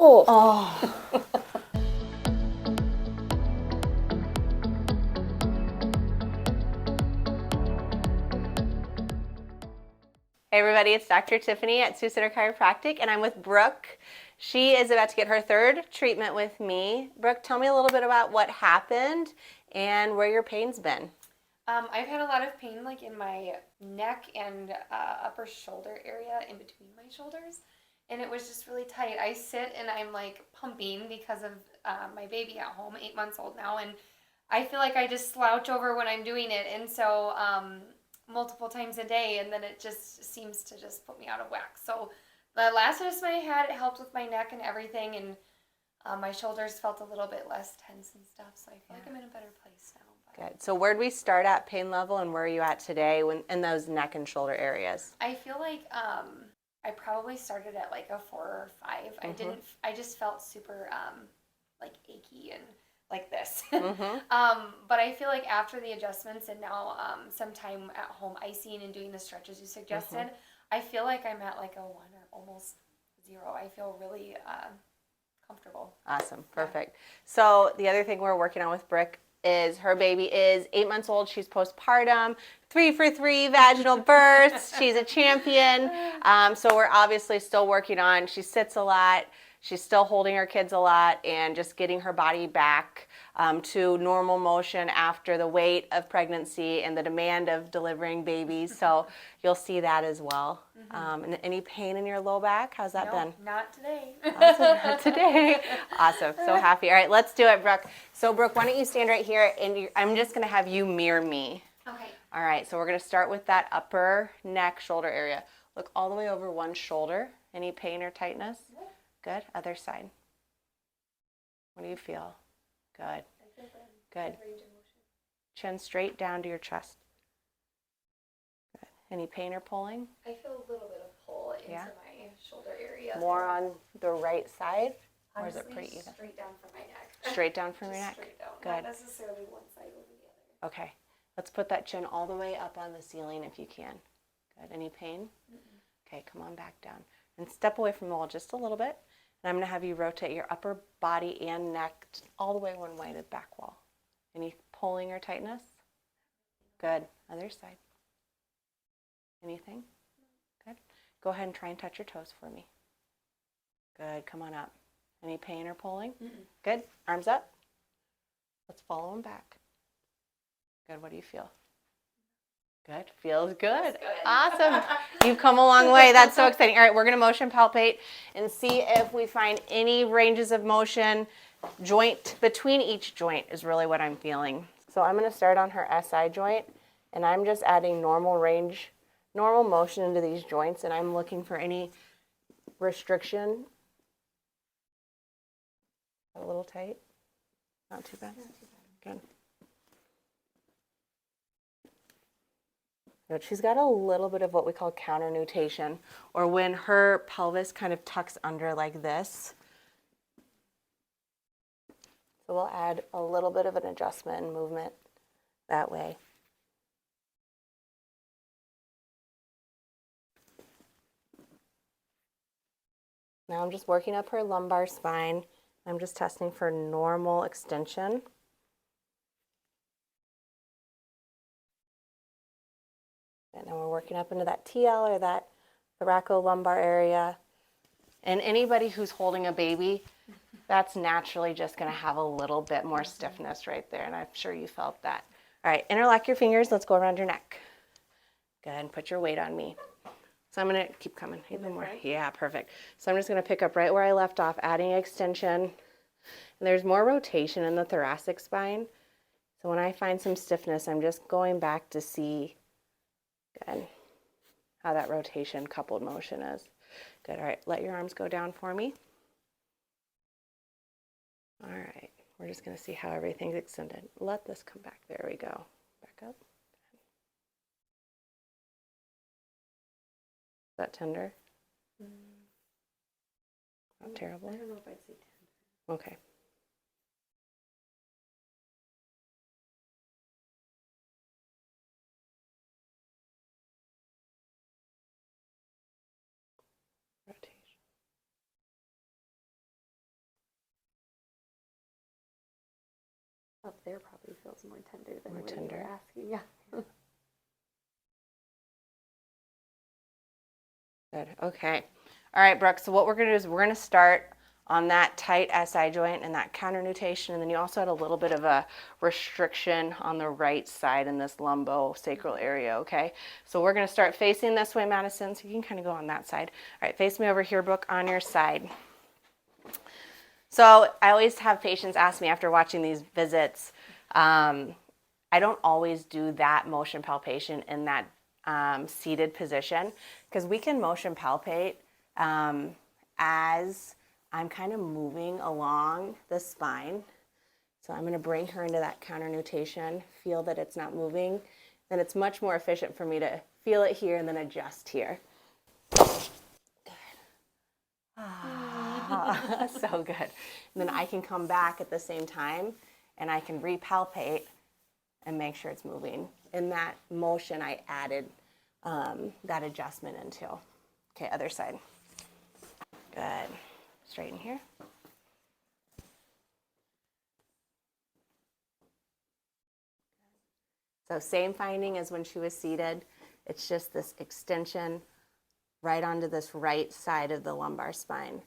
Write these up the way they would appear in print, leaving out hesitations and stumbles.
Oh. Hey everybody, it's Dr. Tiffany at Sioux Center Chiropractic, and I'm with Brooke. She is about to get her third treatment with me. Brooke, tell me a little bit about what happened and where your pain's been. I've had a lot of pain like in my neck and upper shoulder area in between my shoulders, and it was just really tight. I sit and I'm like pumping because of my baby at home, 8 months old now, and I feel like I just slouch over when I'm doing it, and so multiple times a day, and then it just seems to just put me out of whack. So the last adjustment I had, it helped with my neck and everything, and my shoulders felt a little bit less tense and stuff, so I feel like I'm in a better place now. Good. So where'd we start at pain level, and where are you at today in those neck and shoulder areas? I feel like I probably started at like a 4 or 5. I just felt super like achy and like this. But I feel like after the adjustments and now some time at home icing and doing the stretches you suggested, I feel like I'm at like a 1 or almost 0. I feel really comfortable. Awesome. Perfect. Yeah. So the other thing we're working on with Brooke is her baby is 8 months old. She's postpartum, 3 for 3 vaginal births. She's a champion. So we're obviously still working on, she sits a lot. She's still holding her kids a lot and just getting her body back to normal motion after the weight of pregnancy and the demand of delivering babies. So you'll see that as well. And any pain in your low back? How's that been? Not today. Awesome. Not today. Awesome. So happy. All right, let's do it, Brooke. So Brooke, why don't you stand right here, and I'm just going to have you mirror me. Okay. All right, so we're going to start with that upper neck, shoulder area. Look all the way over one shoulder. Any pain or tightness? Good. Other side. What do you feel? Good. I feel good. Range of motion. Chin straight down to your chest. Good. Any pain or pulling? I feel a little bit of pull into my shoulder area. More on the right side? Honestly, or is it pretty even? Straight down from my neck. Straight down from your neck? Straight down. Good. Not necessarily one side over the other. Okay. Let's put that chin all the way up on the ceiling if you can. Good. Any pain? Okay, come on back down. And step away from the wall just a little bit. And I'm going to have you rotate your upper body and neck all the way one way to the back wall. Any pulling or tightness? Good. Other side. Anything? Good. Go ahead and try and touch your toes for me. Good. Come on up. Any pain or pulling? Good. Arms up. Let's follow them back. Good. What do you feel? Good. Feels good. Awesome. You've come a long way. That's so exciting. All right, we're going to motion palpate and see if we find any ranges of motion. Joint between each joint is really what I'm feeling. So I'm going to start on her SI joint, and I'm just adding normal range, normal motion into these joints, and I'm looking for any restriction. A little tight? Not too bad? Good. She's got a little bit of what we call counter nutation, or when her pelvis kind of tucks under like this. So we'll add a little bit of an adjustment and movement that way. Now I'm just working up her lumbar spine. I'm just testing for normal extension. And then we're working up into that TL or that thoracolumbar area. And anybody who's holding a baby, that's naturally just going to have a little bit more stiffness right there. And I'm sure you felt that. All right, interlock your fingers. Let's go around your neck. Go ahead and put your weight on me. So I'm going to keep coming. Even more. Yeah, perfect. So I'm just going to pick up right where I left off, adding extension. And there's more rotation in the thoracic spine. So when I find some stiffness, I'm just going back to see good how that rotation coupled motion is. Good. All right, let your arms go down for me. All right, we're just going to see how everything's extended. Let this come back. There we go. Back up. Is that tender? Not terrible? I don't know if I'd say tender. Okay. Rotation. Up there probably feels more tender than More where tender. you were asking. Yeah. Good. Okay. All right, Brooke. So what we're going to do is we're going to start on that tight SI joint and that counter nutation, and then you also had a little bit of a restriction on the right side in this lumbosacral area, okay? So we're going to start facing this way, Madison, so you can kind of go on that side. All right, face me over here, Brooke, on your side. So I always have patients ask me after watching these visits, I don't always do that motion palpation in that seated position because we can motion palpate as I'm kind of moving along the spine. So I'm going to bring her into that counter nutation, feel that it's not moving. Then it's much more efficient for me to feel it here and then adjust here. Good. Ah, so good. And then I can come back at the same time and I can repalpate and make sure it's moving. In that motion, I added that adjustment into. Okay, other side. Good. Straighten here. So same finding as when she was seated. It's just this extension right onto this right side of the lumbar spine.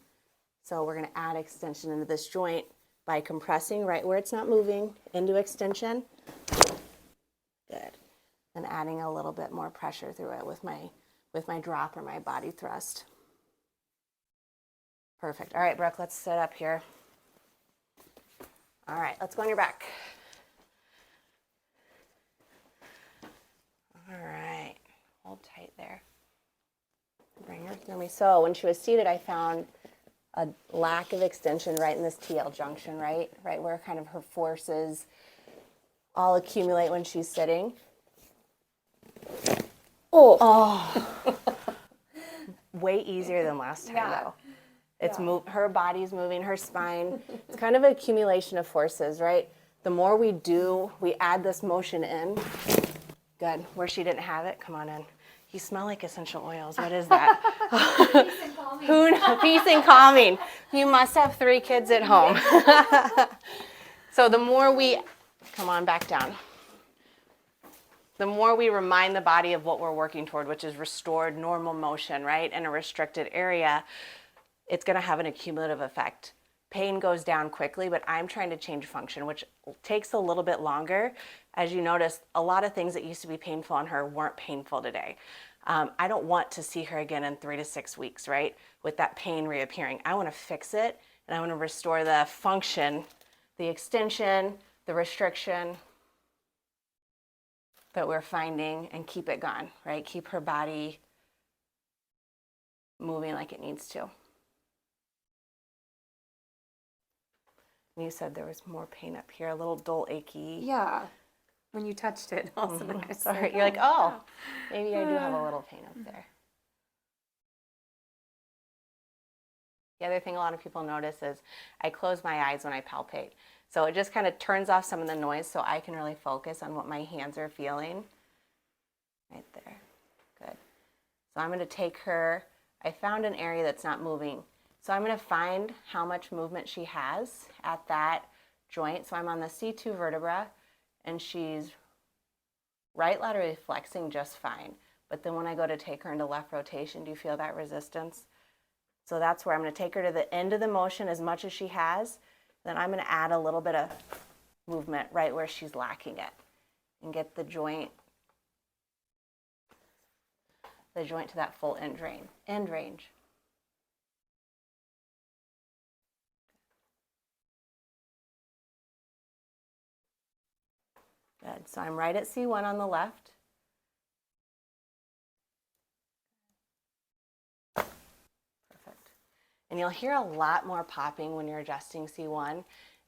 So we're going to add extension into this joint by compressing right where it's not moving into extension. Good. And adding a little bit more pressure through it with my drop or my body thrust. Perfect. All right, Brooke, let's sit up here. All right, let's go on your back. All right, hold tight there. Bring her through me. So when she was seated, I found a lack of extension right in this TL junction, right where kind of her forces all accumulate when she's sitting. Oh. Way easier than last time, though. It's her body's moving, her spine. It's kind of an accumulation of forces, right? The more we do, we add this motion in. Good. Where she didn't have it, come on in. You smell like essential oils. What is that? Peace and calming. Who knows? Peace and calming. You must have 3 kids at home. So the more we, come on back down. The more we remind the body of what we're working toward, which is restored normal motion, right, in a restricted area, it's going to have an accumulative effect. Pain goes down quickly, but I'm trying to change function, which takes a little bit longer. As you notice, a lot of things that used to be painful on her weren't painful today. I don't want to see her again in 3 to 6 weeks, right, with that pain reappearing. I want to fix it, and I want to restore the function, the extension, the restriction that we're finding, and keep it gone, right? Keep her body moving like it needs to. You said there was more pain up here, a little dull, achy. Yeah. When you touched it, also. Sorry, you're like, oh, maybe I do have a little pain up there. The other thing a lot of people notice is I close my eyes when I palpate. So it just kind of turns off some of the noise so I can really focus on what my hands are feeling. Right there. Good. So I'm going to take her. I found an area that's not moving. So I'm going to find how much movement she has at that joint. So I'm on the C2 vertebra, and she's right laterally flexing just fine. But then when I go to take her into left rotation, do you feel that resistance? So that's where I'm going to take her to the end of the motion as much as she has. Then I'm going to add a little bit of movement right where she's lacking it and get the joint to that full end range. Good. So I'm right at C1 on the left. Perfect. And you'll hear a lot more popping when you're adjusting C1,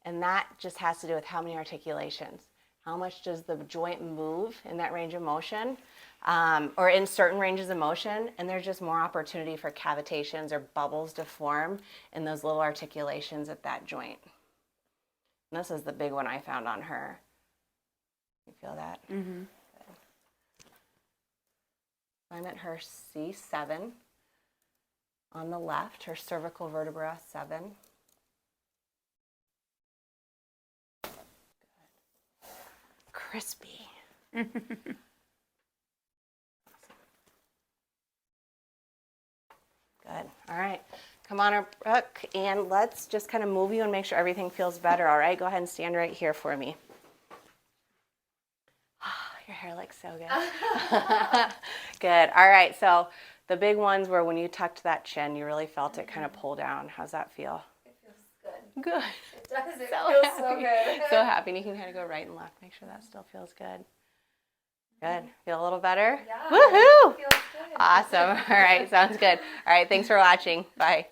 and that just has to do with how many articulations. How much does the joint move in that range of motion, or in certain ranges of motion, and there's just more opportunity for cavitations or bubbles to form in those little articulations at that joint. And this is the big one I found on her. You feel that? Mm-hmm. Good. I'm at her C7 on the left, her cervical vertebra 7. Good. crispy. Good. All right. Come on, Brooke, and let's just kind of move you and make sure everything feels better, all right? Go ahead and stand right here for me. Your hair looks so good. Good. All right. So the big ones were when you tucked that chin, you really felt it kind of pull down. How's that feel? It feels good. Good. It does. It So feels happy. so good. So happy. And you can kind of go right and left. Make sure that still feels good. Good. Feel a little better? Yeah. Woohoo! It feels good. Awesome. All right. Sounds good. All right. Thanks for watching. Bye.